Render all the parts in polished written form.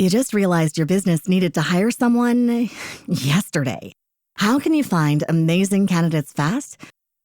You just realized your business needed to hire someone yesterday. How can you find amazing candidates fast?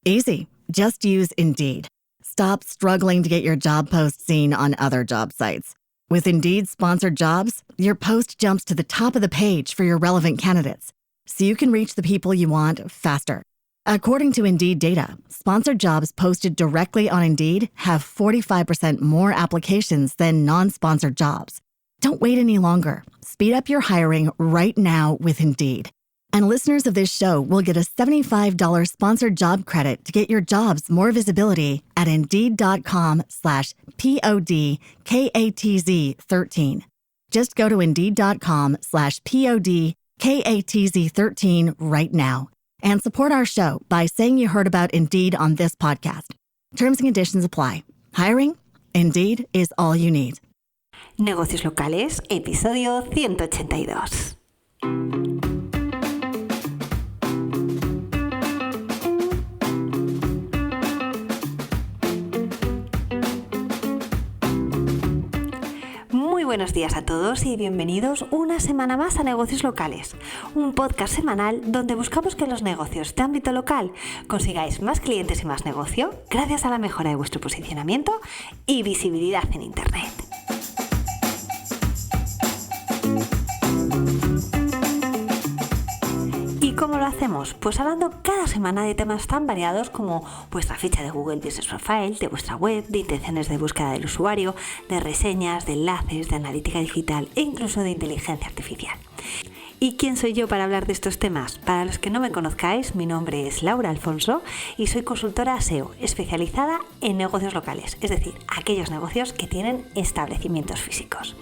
Easy. Just use Indeed. Stop struggling to get your job post seen on other job sites. With Indeed sponsored jobs, your post jumps to the top of the page for your relevant candidates, so you can reach the people you want faster. According to Indeed data, sponsored jobs posted directly on Indeed have 45% more applications than non-sponsored jobs. Don't wait any longer. Speed up your hiring right now with Indeed. And listeners of this show will get a $75 sponsored job credit to get your jobs more visibility at Indeed.com/PODKATZ13. Just go to Indeed.com/PODKATZ13 right now and support our show by saying you heard about Indeed on this podcast. Terms and conditions apply. Hiring? Indeed is all you need. Negocios locales, episodio 182. Muy buenos días a todos y bienvenidos una semana más a Negocios Locales, un podcast semanal donde buscamos que en los negocios de ámbito local consigáis más clientes y más negocio gracias a la mejora de vuestro posicionamiento y visibilidad en Internet. ¿Cómo lo hacemos? Pues hablando cada semana de temas tan variados como vuestra ficha de Google Business Profile, de vuestra web, de intenciones de búsqueda del usuario, de reseñas, de enlaces, de analítica digital e incluso de inteligencia artificial. ¿Y quién soy yo para hablar de estos temas? Para los que no me conozcáis, mi nombre es Laura Alfonso y soy consultora SEO especializada en negocios locales, es decir, aquellos negocios que tienen establecimientos físicos.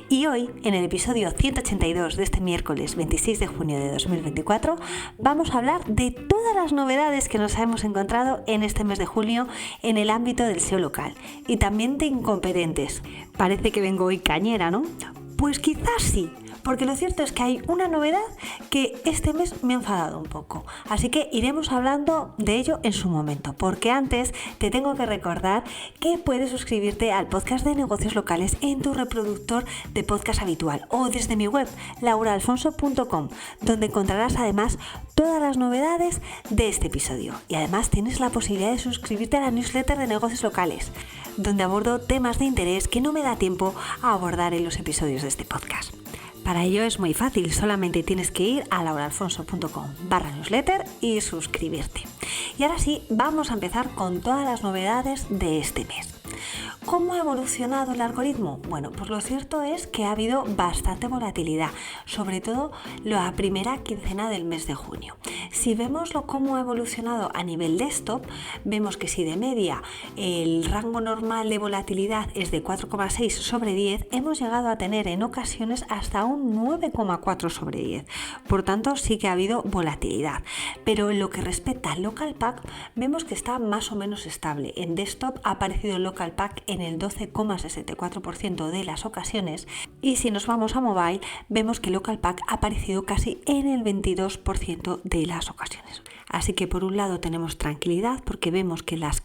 Y hoy, en el episodio 182 de este miércoles 26 de junio de 2024, vamos a hablar de todas las novedades que nos hemos encontrado en este mes de junio en el ámbito del SEO local y también de incompetentes. Parece que vengo hoy cañera, ¿no? Pues quizás sí. Porque lo cierto es que hay una novedad que este mes me ha enfadado un poco. Así que iremos hablando de ello en su momento. Porque antes te tengo que recordar que puedes suscribirte al podcast de negocios locales en tu reproductor de podcast habitual o desde mi web, lauraalfonso.com, donde encontrarás además todas las novedades de este episodio. Y además tienes la posibilidad de suscribirte a la newsletter de negocios locales, donde abordo temas de interés que no me da tiempo a abordar en los episodios de este podcast. Para ello es muy fácil, solamente tienes que ir a lauraalfonso.com/newsletter y suscribirte. Y ahora sí, vamos a empezar con todas las novedades de este mes. ¿Cómo ha evolucionado el algoritmo? Bueno, pues lo cierto es que ha habido bastante volatilidad, sobre todo la primera quincena del mes de junio. Si vemos cómo ha evolucionado a nivel desktop, vemos que si de media el rango normal de volatilidad es de 4,6 sobre 10, hemos llegado a tener en ocasiones hasta un 9,4 sobre 10. Por tanto, sí que ha habido volatilidad. Pero en lo que respecta al local pack, vemos que está más o menos estable. En desktop ha aparecido el local pack en el 12,64% de las ocasiones y si nos vamos a mobile vemos que local pack ha aparecido casi en el 22% de las ocasiones. Así que por un lado tenemos tranquilidad porque vemos que las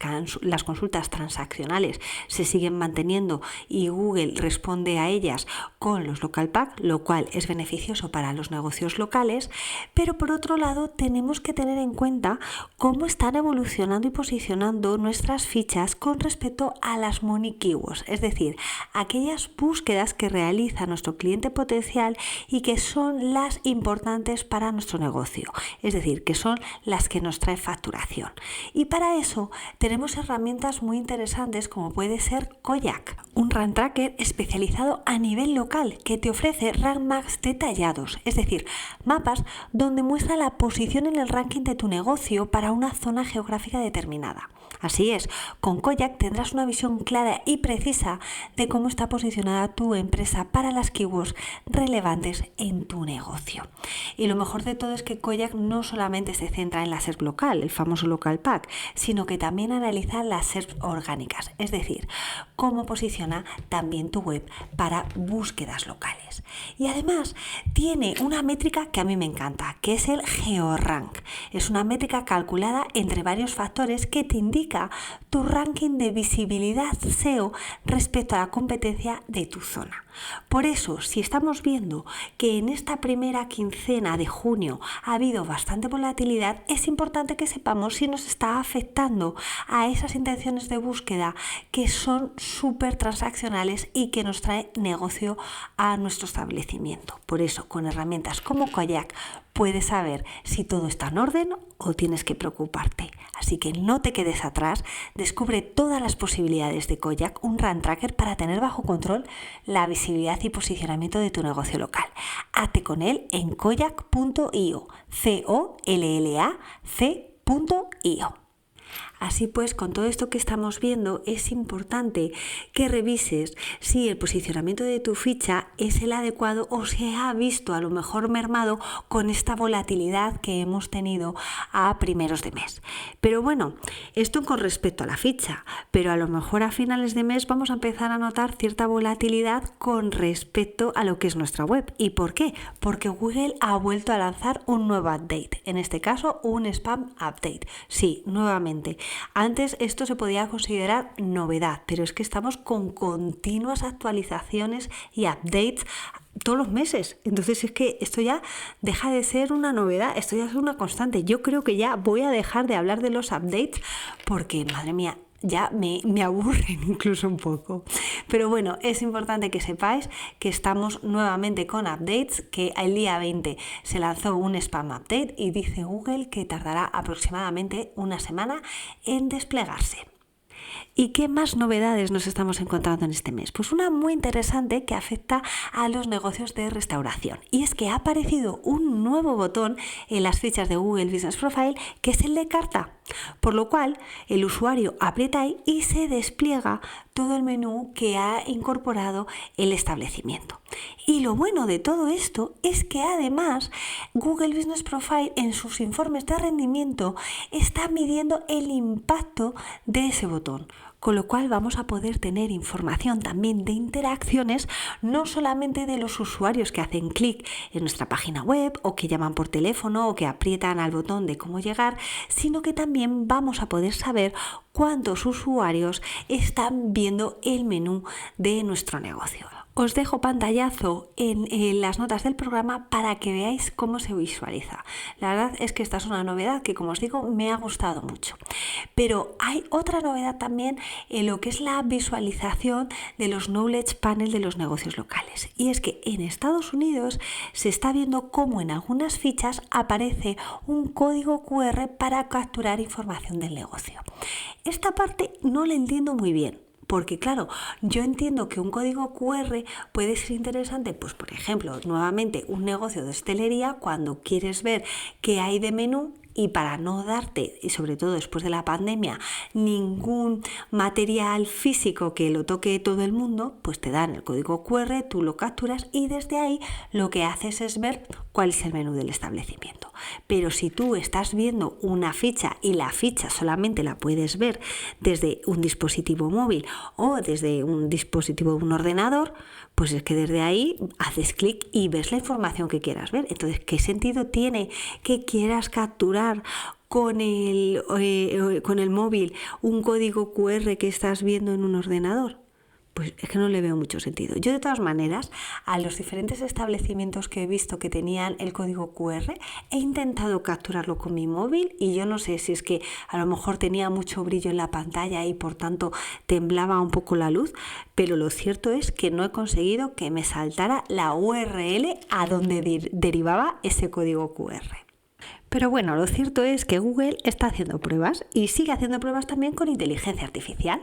consultas transaccionales se siguen manteniendo y Google responde a ellas con los local pack, lo cual es beneficioso para los negocios locales, pero por otro lado tenemos que tener en cuenta cómo están evolucionando y posicionando nuestras fichas con respecto a las money keywords, es decir, aquellas búsquedas que realiza nuestro cliente potencial y que son las importantes para nuestro negocio, es decir, que son las que nos trae facturación. Y para eso tenemos herramientas muy interesantes como puede ser Koyak, un rank tracker especializado a nivel local que te ofrece rank maps detallados, es decir, mapas donde muestra la posición en el ranking de tu negocio para una zona geográfica determinada. Así es, con Koyak tendrás una visión clara y precisa de cómo está posicionada tu empresa para las keywords relevantes en tu negocio. Y lo mejor de todo es que Koyak no solamente se centra en la SERP local, el famoso local pack, sino que también analiza las SERP orgánicas, es decir, cómo posiciona también tu web para búsquedas locales. Y además tiene una métrica que a mí me encanta, que es el GeoRank. Es una métrica calculada entre varios factores que te indica tu ranking de visibilidad SEO respecto a la competencia de tu zona. Por eso, si estamos viendo que en esta primera quincena de junio ha habido bastante volatilidad, es importante que sepamos si nos está afectando a esas intenciones de búsqueda que son súper transaccionales y que nos trae negocio a nuestro establecimiento. Por eso, con herramientas como Kayak, puedes saber si todo está en orden o tienes que preocuparte. Así que no te quedes atrás, descubre todas las posibilidades de Kayak, un run tracker para tener bajo control la visibilidad y posicionamiento de tu negocio local. Hazte con él en kayak.io, COLLAC.io. Así pues, con todo esto que estamos viendo, es importante que revises si el posicionamiento de tu ficha es el adecuado o se ha visto a lo mejor mermado con esta volatilidad que hemos tenido a primeros de mes. Pero bueno, esto con respecto a la ficha, pero a lo mejor a finales de mes vamos a empezar a notar cierta volatilidad con respecto a lo que es nuestra web. ¿Y por qué? Porque Google ha vuelto a lanzar un nuevo update, en este caso un spam update. Sí, nuevamente. Antes esto se podía considerar novedad, pero es que estamos con continuas actualizaciones y updates todos los meses. Entonces es que esto ya deja de ser una novedad, esto ya es una constante. Yo creo que ya voy a dejar de hablar de los updates porque, madre mía, ya me aburren incluso un poco. Pero bueno, es importante que sepáis que estamos nuevamente con updates, que el día 20 se lanzó un spam update y dice Google que tardará aproximadamente una semana en desplegarse. ¿Y qué más novedades nos estamos encontrando en este mes? Pues una muy interesante que afecta a los negocios de restauración. Y es que ha aparecido un nuevo botón en las fichas de Google Business Profile, que es el de carta. Por lo cual, el usuario aprieta ahí y se despliega todo el menú que ha incorporado el establecimiento. Y lo bueno de todo esto es que además Google Business Profile en sus informes de rendimiento está midiendo el impacto de ese botón. Con lo cual vamos a poder tener información también de interacciones, no solamente de los usuarios que hacen clic en nuestra página web o que llaman por teléfono o que aprietan al botón de cómo llegar, sino que también vamos a poder saber cuántos usuarios están viendo el menú de nuestro negocio. Os dejo pantallazo en las notas del programa para que veáis cómo se visualiza. La verdad es que esta es una novedad que, como os digo, me ha gustado mucho. Pero hay otra novedad también en lo que es la visualización de los Knowledge Panel de los negocios locales. Y es que en Estados Unidos se está viendo cómo en algunas fichas aparece un código QR para capturar información del negocio. Esta parte no la entiendo muy bien. Porque claro, yo entiendo que un código QR puede ser interesante, pues por ejemplo, nuevamente un negocio de hostelería cuando quieres ver qué hay de menú y para no darte, y sobre todo después de la pandemia, ningún material físico que lo toque todo el mundo, pues te dan el código QR, tú lo capturas y desde ahí lo que haces es ver cuál es el menú del establecimiento. Pero si tú estás viendo una ficha y la ficha solamente la puedes ver desde un dispositivo móvil o desde un dispositivo de un ordenador, pues es que desde ahí haces clic y ves la información que quieras ver. Entonces, ¿qué sentido tiene que quieras capturar con el móvil un código QR que estás viendo en un ordenador? Pues es que no le veo mucho sentido. Yo de todas maneras, a los diferentes establecimientos que he visto que tenían el código QR, he intentado capturarlo con mi móvil y yo no sé si es que a lo mejor tenía mucho brillo en la pantalla y por tanto temblaba un poco la luz, pero lo cierto es que no he conseguido que me saltara la URL a donde derivaba ese código QR. Pero bueno, lo cierto es que Google está haciendo pruebas y sigue haciendo pruebas también con inteligencia artificial.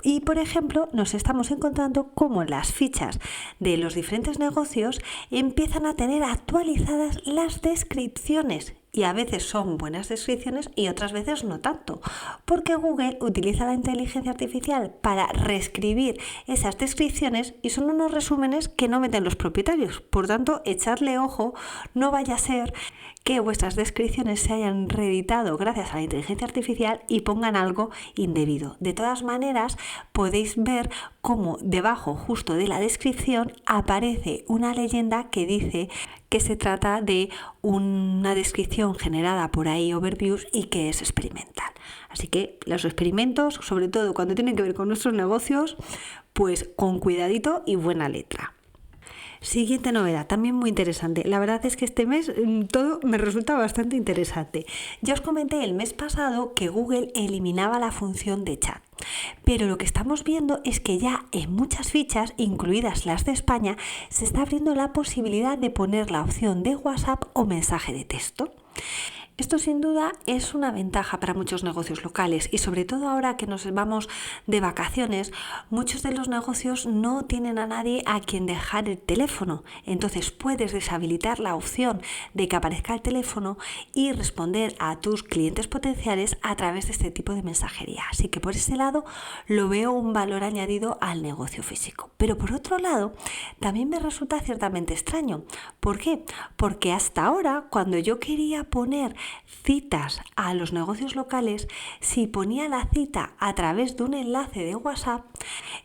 Y por ejemplo, nos estamos encontrando cómo las fichas de los diferentes negocios empiezan a tener actualizadas las descripciones. Y a veces son buenas descripciones y otras veces no tanto, porque Google utiliza la inteligencia artificial para reescribir esas descripciones y son unos resúmenes que no meten los propietarios. Por tanto, echadle ojo, no vaya a ser que vuestras descripciones se hayan reeditado gracias a la inteligencia artificial y pongan algo indebido. De todas maneras, podéis ver cómo debajo justo de la descripción aparece una leyenda que dice que se trata de una descripción generada por AI Overviews y que es experimental. Así que los experimentos, sobre todo cuando tienen que ver con nuestros negocios, pues con cuidadito y buena letra. Siguiente novedad, también muy interesante. La verdad es que este mes todo me resulta bastante interesante. Ya os comenté el mes pasado que Google eliminaba la función de chat. Pero lo que estamos viendo es que ya en muchas fichas, incluidas las de España, se está abriendo la posibilidad de poner la opción de WhatsApp o mensaje de texto. Esto sin duda es una ventaja para muchos negocios locales y sobre todo ahora que nos vamos de vacaciones, muchos de los negocios no tienen a nadie a quien dejar el teléfono. Entonces puedes deshabilitar la opción de que aparezca el teléfono y responder a tus clientes potenciales a través de este tipo de mensajería. Así que por ese lado lo veo un valor añadido al negocio físico. Pero por otro lado, también me resulta ciertamente extraño. ¿Por qué? Porque hasta ahora, cuando yo quería poner citas a los negocios locales, si ponía la cita a través de un enlace de WhatsApp,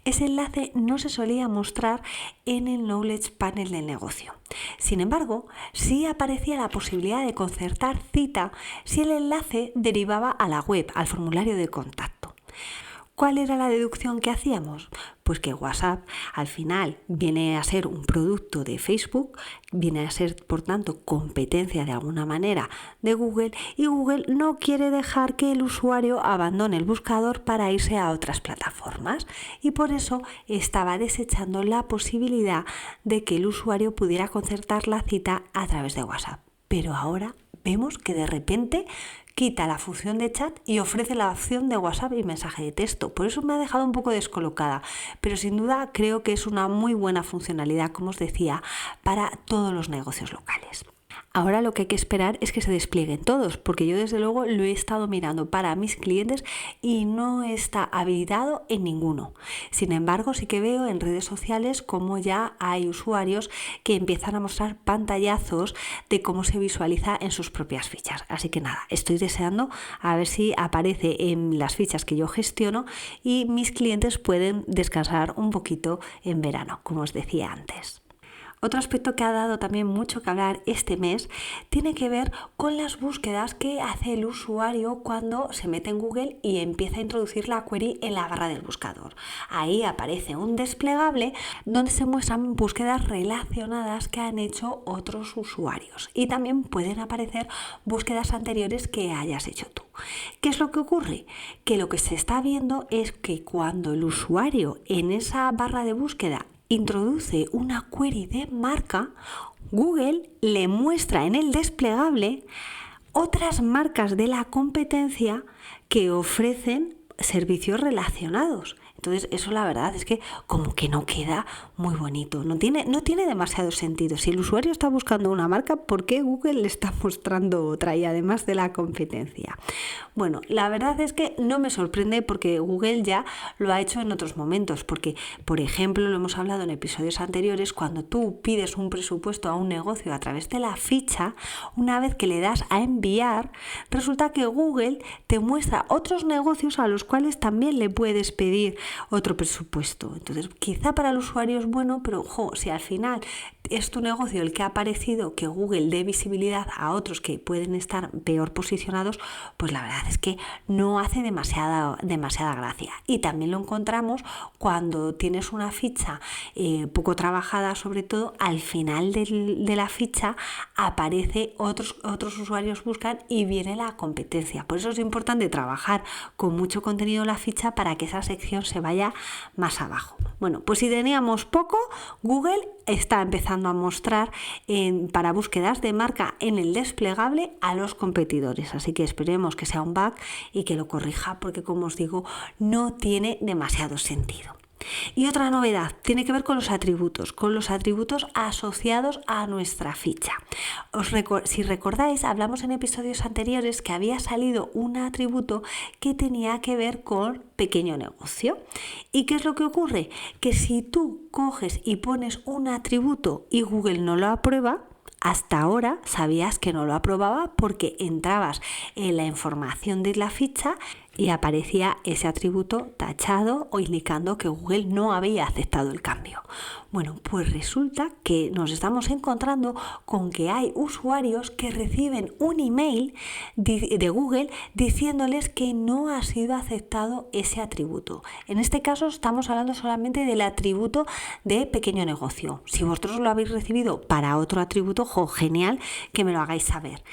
ese enlace no se solía mostrar en el Knowledge Panel del negocio. Sin embargo, sí aparecía la posibilidad de concertar cita si el enlace derivaba a la web, al formulario de contacto. ¿Cuál era la deducción que hacíamos? Pues que WhatsApp al final viene a ser un producto de Facebook, viene a ser por tanto competencia de alguna manera de Google y Google no quiere dejar que el usuario abandone el buscador para irse a otras plataformas y por eso estaba desechando la posibilidad de que el usuario pudiera concertar la cita a través de WhatsApp. Pero ahora vemos que de repente quita la función de chat y ofrece la opción de WhatsApp y mensaje de texto. Por eso me ha dejado un poco descolocada, pero sin duda creo que es una muy buena funcionalidad, como os decía, para todos los negocios locales. Ahora lo que hay que esperar es que se desplieguen todos, porque yo desde luego lo he estado mirando para mis clientes y no está habilitado en ninguno. Sin embargo, sí que veo en redes sociales como ya hay usuarios que empiezan a mostrar pantallazos de cómo se visualiza en sus propias fichas. Así que nada, estoy deseando a ver si aparece en las fichas que yo gestiono y mis clientes pueden descansar un poquito en verano, como os decía antes. Otro aspecto que ha dado también mucho que hablar este mes tiene que ver con las búsquedas que hace el usuario cuando se mete en Google y empieza a introducir la query en la barra del buscador. Ahí aparece un desplegable donde se muestran búsquedas relacionadas que han hecho otros usuarios y también pueden aparecer búsquedas anteriores que hayas hecho tú. ¿Qué es lo que ocurre? Que lo que se está viendo es que cuando el usuario en esa barra de búsqueda introduce una query de marca, Google le muestra en el desplegable otras marcas de la competencia que ofrecen servicios relacionados. Entonces eso la verdad es que como que no queda muy bonito, no tiene demasiado sentido. Si el usuario está buscando una marca, ¿por qué Google le está mostrando otra y además de la competencia? Bueno, la verdad es que no me sorprende porque Google ya lo ha hecho en otros momentos, porque por ejemplo lo hemos hablado en episodios anteriores, cuando tú pides un presupuesto a un negocio a través de la ficha, una vez que le das a enviar, resulta que Google te muestra otros negocios a los cuales también le puedes pedir otro presupuesto. Entonces quizá para el usuario es bueno, pero si al final es tu negocio el que ha aparecido, que Google dé visibilidad a otros que pueden estar peor posicionados, pues la verdad es que no hace demasiada gracia. Y también lo encontramos cuando tienes una ficha poco trabajada, sobre todo al final de la ficha aparece otros usuarios buscan y viene la competencia. Por eso es importante trabajar con mucho contenido en la ficha para que esa sección se vaya más abajo. Bueno, pues si teníamos poco, Google está empezando a mostrar para búsquedas de marca en el desplegable a los competidores. Así que esperemos que sea un bug y que lo corrija porque, como os digo, no tiene demasiado sentido. Y otra novedad tiene que ver con los atributos asociados a nuestra ficha. Si recordáis, hablamos en episodios anteriores que había salido un atributo que tenía que ver con pequeño negocio. ¿Y qué es lo que ocurre? Que si tú coges y pones un atributo y Google no lo aprueba, hasta ahora sabías que no lo aprobaba porque entrabas en la información de la ficha y aparecía ese atributo tachado o indicando que Google no había aceptado el cambio. Bueno, pues resulta que nos estamos encontrando con que hay usuarios que reciben un email de Google diciéndoles que no ha sido aceptado ese atributo. En este caso estamos hablando solamente del atributo de pequeño negocio. Si vosotros lo habéis recibido para otro atributo, genial que me lo hagáis saber.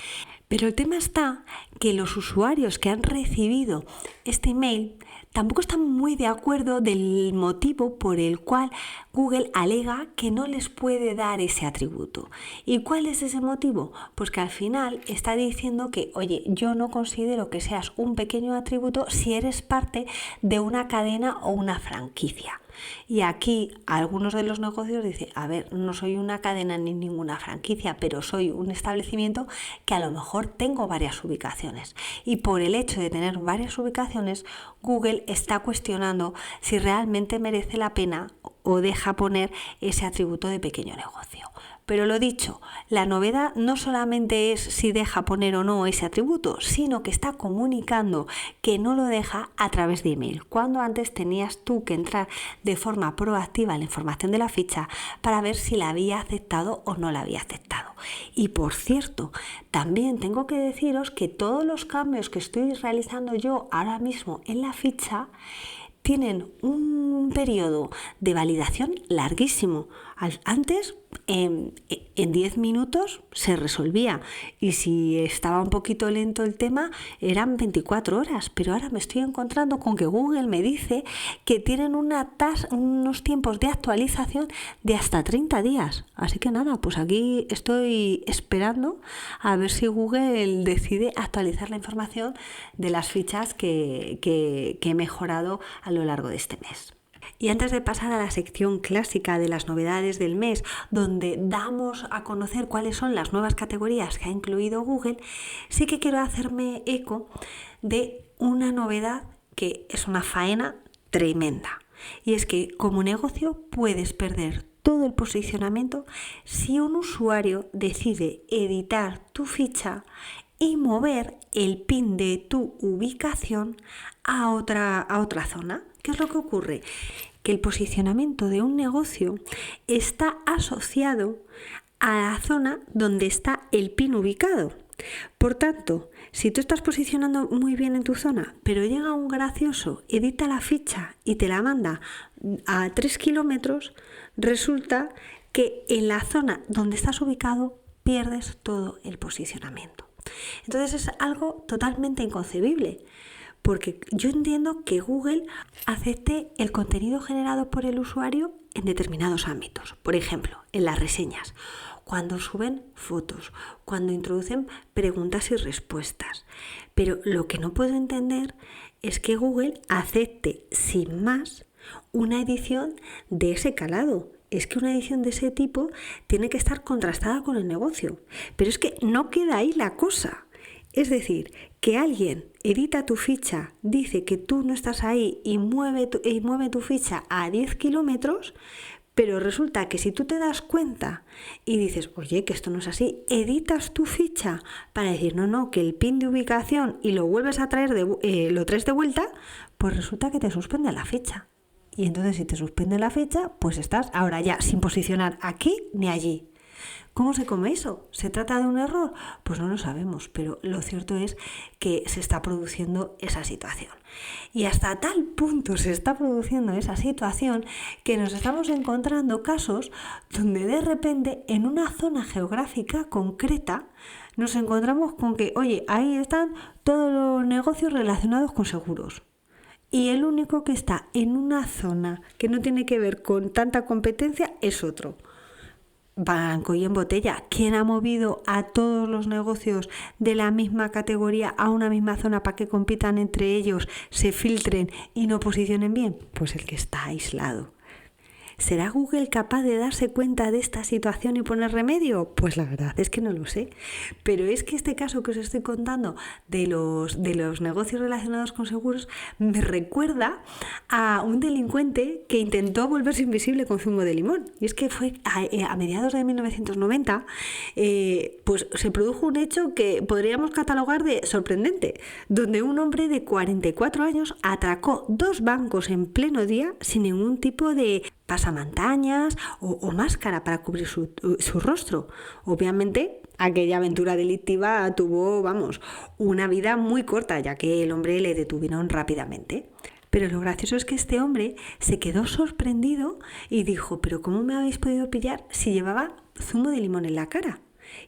Pero el tema está que los usuarios que han recibido este email tampoco están muy de acuerdo del motivo por el cual Google alega que no les puede dar ese atributo. ¿Y cuál es ese motivo? Pues que al final está diciendo que, oye, yo no considero que seas un pequeño atributo si eres parte de una cadena o una franquicia. Y aquí algunos de los negocios dicen, a ver, no soy una cadena ni ninguna franquicia, pero soy un establecimiento que a lo mejor tengo varias ubicaciones. Y por el hecho de tener varias ubicaciones, Google está cuestionando si realmente merece la pena o deja poner ese atributo de pequeño negocio. Pero lo dicho, la novedad no solamente es si deja poner o no ese atributo, sino que está comunicando que no lo deja a través de email, cuando antes tenías tú que entrar de forma proactiva en la información de la ficha para ver si la había aceptado o no la había aceptado. Y por cierto, también tengo que deciros que todos los cambios que estoy realizando yo ahora mismo en la ficha tienen un periodo de validación larguísimo. Antes, en 10 minutos se resolvía, y si estaba un poquito lento el tema, eran 24 horas. Pero ahora me estoy encontrando con que Google me dice que tienen unos tiempos de actualización de hasta 30 días. Así que nada, pues aquí estoy esperando a ver si Google decide actualizar la información de las fichas que he mejorado a lo largo de este mes. Y antes de pasar a la sección clásica de las novedades del mes, donde damos a conocer cuáles son las nuevas categorías que ha incluido Google, sí que quiero hacerme eco de una novedad que es una faena tremenda. Y es que como negocio puedes perder todo el posicionamiento si un usuario decide editar tu ficha y mover el pin de tu ubicación a otra zona. ¿Qué es lo que ocurre? Que el posicionamiento de un negocio está asociado a la zona donde está el pin ubicado. Por tanto, si tú estás posicionando muy bien en tu zona, pero llega un gracioso, edita la ficha y te la manda a 3 kilómetros, resulta que en la zona donde estás ubicado pierdes todo el posicionamiento. Entonces es algo totalmente inconcebible, porque yo entiendo que Google acepte el contenido generado por el usuario en determinados ámbitos. Por ejemplo, en las reseñas, cuando suben fotos, cuando introducen preguntas y respuestas. Pero lo que no puedo entender es que Google acepte sin más una edición de ese calado. Es que una edición de ese tipo tiene que estar contrastada con el negocio. Pero es que no queda ahí la cosa. Es decir, que alguien edita tu ficha, dice que tú no estás ahí y mueve tu ficha a 10 kilómetros, pero resulta que si tú te das cuenta y dices, oye, que esto no es así, editas tu ficha para decir, no, que el pin de ubicación y lo vuelves a traer, lo traes de vuelta, pues resulta que te suspende la ficha. Y entonces si te suspende la ficha, pues estás ahora ya sin posicionar aquí ni allí. ¿Cómo se come eso? ¿Se trata de un error? Pues no lo sabemos, pero lo cierto es que se está produciendo esa situación. Y hasta tal punto se está produciendo esa situación que nos estamos encontrando casos donde de repente en una zona geográfica concreta nos encontramos con que, oye, ahí están todos los negocios relacionados con seguros. Y el único que está en una zona que no tiene que ver con tanta competencia es otro. Banco y en botella. ¿Quién ha movido a todos los negocios de la misma categoría a una misma zona para que compitan entre ellos, se filtren y no posicionen bien? Pues el que está aislado. ¿Será Google capaz de darse cuenta de esta situación y poner remedio? Pues la verdad es que no lo sé. Pero es que este caso que os estoy contando de los negocios relacionados con seguros me recuerda a un delincuente que intentó volverse invisible con zumo de limón. Y es que fue a mediados de 1990, pues se produjo un hecho que podríamos catalogar de sorprendente, donde un hombre de 44 años atracó 2 bancos en pleno día sin ningún tipo de pasamontañas o máscara para cubrir su rostro. Obviamente, aquella aventura delictiva tuvo, una vida muy corta, ya que el hombre le detuvieron rápidamente. Pero lo gracioso es que este hombre se quedó sorprendido y dijo: ¿pero cómo me habéis podido pillar si llevaba zumo de limón en la cara?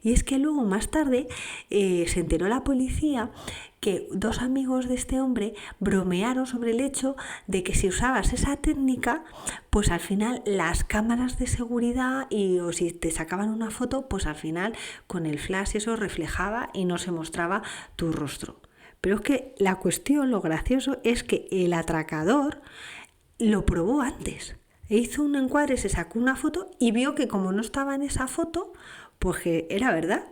Y es que luego, más tarde, se enteró la policía que 2 amigos de este hombre bromearon sobre el hecho de que si usabas esa técnica, pues al final las cámaras de seguridad o si te sacaban una foto, pues al final con el flash eso reflejaba y no se mostraba tu rostro. Pero es que la cuestión, lo gracioso, es que el atracador lo probó antes. Hizo un encuadre, se sacó una foto y vio que como no estaba en esa foto, pues que era verdad.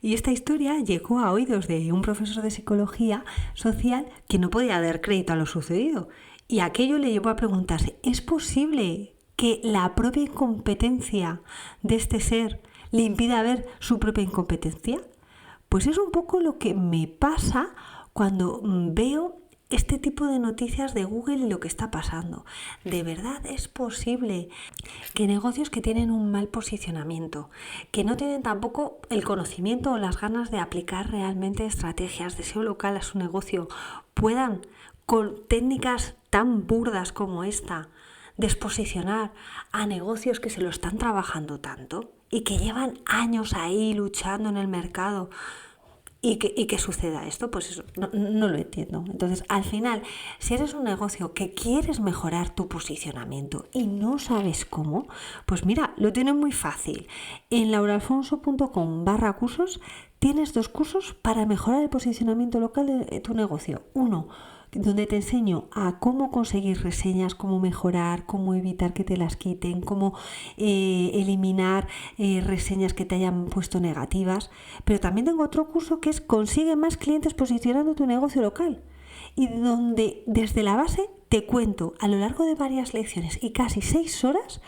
Y esta historia llegó a oídos de un profesor de psicología social que no podía dar crédito a lo sucedido. Y aquello le llevó a preguntarse: ¿es posible que la propia incompetencia de este ser le impida ver su propia incompetencia? Pues es un poco lo que me pasa cuando veo este tipo de noticias de Google y lo que está pasando. ¿De verdad es posible que negocios que tienen un mal posicionamiento, que no tienen tampoco el conocimiento o las ganas de aplicar realmente estrategias de SEO local a su negocio, puedan, con técnicas tan burdas como esta, desposicionar a negocios que se lo están trabajando tanto y que llevan años ahí luchando en el mercado? Y que suceda esto, pues eso, no lo entiendo. Entonces, al final, si eres un negocio que quieres mejorar tu posicionamiento y no sabes cómo, pues mira, lo tienes muy fácil. En lauralfonso.com/cursos tienes 2 cursos para mejorar el posicionamiento local de tu negocio. Uno, donde te enseño a cómo conseguir reseñas, cómo mejorar, cómo evitar que te las quiten, cómo eliminar reseñas que te hayan puesto negativas. Pero también tengo otro curso que es Consigue más clientes posicionando tu negocio local, y donde desde la base te cuento a lo largo de varias lecciones y casi 6 horas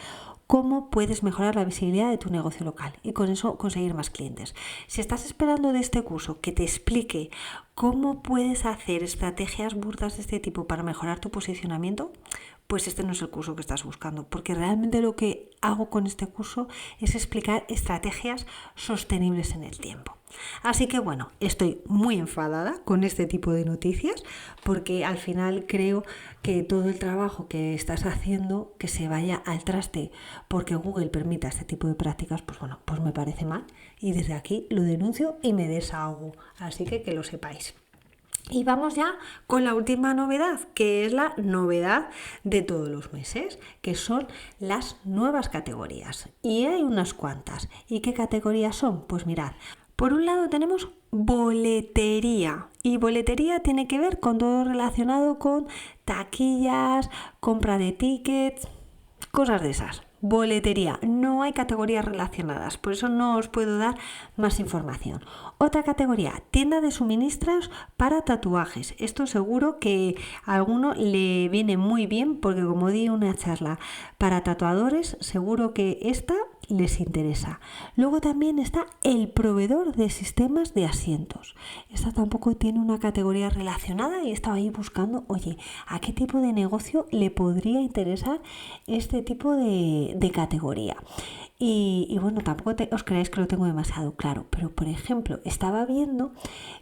cómo puedes mejorar la visibilidad de tu negocio local y con eso conseguir más clientes. Si estás esperando de este curso que te explique cómo puedes hacer estrategias burdas de este tipo para mejorar tu posicionamiento, pues este no es el curso que estás buscando, porque realmente lo que hago con este curso es explicar estrategias sostenibles en el tiempo. Así que bueno, estoy muy enfadada con este tipo de noticias porque al final creo que todo el trabajo que estás haciendo que se vaya al traste porque Google permita este tipo de prácticas, pues bueno, pues me parece mal y desde aquí lo denuncio y me desahogo. Así que lo sepáis. Y vamos ya con la última novedad, que es la novedad de todos los meses, que son las nuevas categorías. Y hay unas cuantas. ¿Y qué categorías son? Pues mirad, por un lado tenemos boletería. Y boletería tiene que ver con todo relacionado con taquillas, compra de tickets, cosas de esas. Boletería, no hay categorías relacionadas, por eso no os puedo dar más información. Otra categoría, tienda de suministros para tatuajes. Esto seguro que a alguno le viene muy bien porque como di una charla para tatuadores, seguro que esta les interesa. Luego también está el proveedor de sistemas de asientos. Esta tampoco tiene una categoría relacionada y estaba ahí buscando, oye, ¿a qué tipo de negocio le podría interesar este tipo de categoría? Y bueno, tampoco os creáis que lo tengo demasiado claro, pero por ejemplo, estaba viendo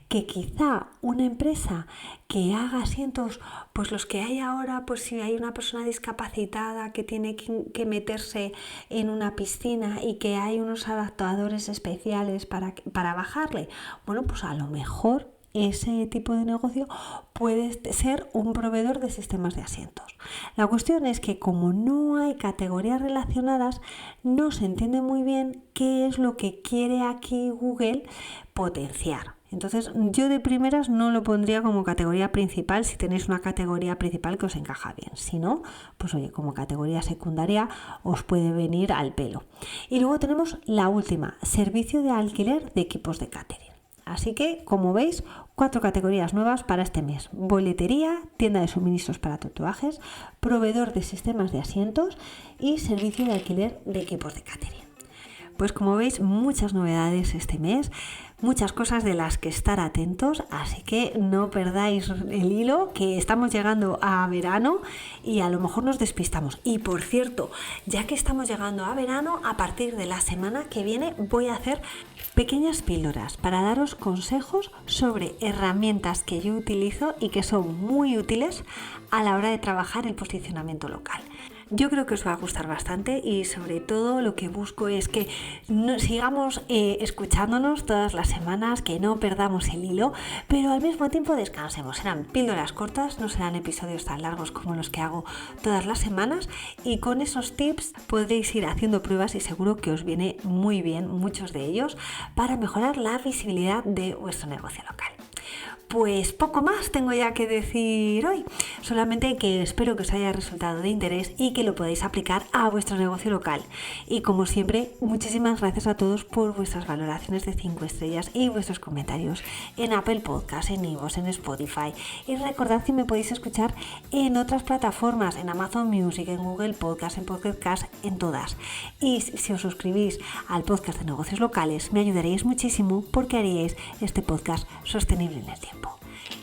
que quizá una empresa que haga asientos, pues los que hay ahora, pues si hay una persona discapacitada que tiene que meterse en una piscina y que hay unos adaptadores especiales para bajarle, bueno, pues a lo mejor ese tipo de negocio puede ser un proveedor de sistemas de asientos. La cuestión es que como no hay categorías relacionadas, no se entiende muy bien qué es lo que quiere aquí Google potenciar. Entonces yo de primeras no lo pondría como categoría principal si tenéis una categoría principal que os encaja bien. Si no, pues oye, como categoría secundaria os puede venir al pelo. Y luego tenemos la última, servicio de alquiler de equipos de catering. Así que, como veis, 4 categorías nuevas para este mes. Boletería, tienda de suministros para tatuajes, proveedor de sistemas de asientos y servicio de alquiler de equipos de catering. Pues como veis, muchas novedades este mes, muchas cosas de las que estar atentos, así que no perdáis el hilo, que estamos llegando a verano y a lo mejor nos despistamos. Y por cierto, ya que estamos llegando a verano, a partir de la semana que viene voy a hacer pequeñas píldoras para daros consejos sobre herramientas que yo utilizo y que son muy útiles a la hora de trabajar el posicionamiento local. Yo creo que os va a gustar bastante y sobre todo lo que busco es que sigamos escuchándonos todas las semanas, que no perdamos el hilo, pero al mismo tiempo descansemos. Serán píldoras cortas, no serán episodios tan largos como los que hago todas las semanas, y con esos tips podréis ir haciendo pruebas y seguro que os viene muy bien muchos de ellos para mejorar la visibilidad de vuestro negocio local. Pues poco más tengo ya que decir hoy, solamente que espero que os haya resultado de interés y que lo podáis aplicar a vuestro negocio local. Y como siempre, muchísimas gracias a todos por vuestras valoraciones de 5 estrellas y vuestros comentarios en Apple Podcast, en iVoox, en Spotify. Y recordad que me podéis escuchar en otras plataformas, en Amazon Music, en Google Podcast, en Pocket Cast, en todas. Y si os suscribís al podcast de negocios locales, me ayudaréis muchísimo porque haríais este podcast sostenible en el tiempo.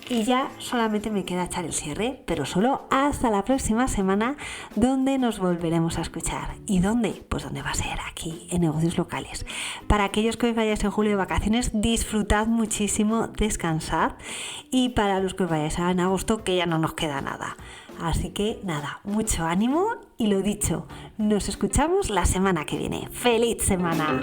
Y ya solamente me queda echar el cierre, pero solo hasta la próxima semana, donde nos volveremos a escuchar. ¿Y dónde? Pues donde va a ser, aquí, en Negocios Locales. Para aquellos que os vayáis en julio de vacaciones, disfrutad muchísimo, descansad. Y para los que os vayáis en agosto, que ya no nos queda nada. Así que nada, mucho ánimo y lo dicho, nos escuchamos la semana que viene. ¡Feliz semana!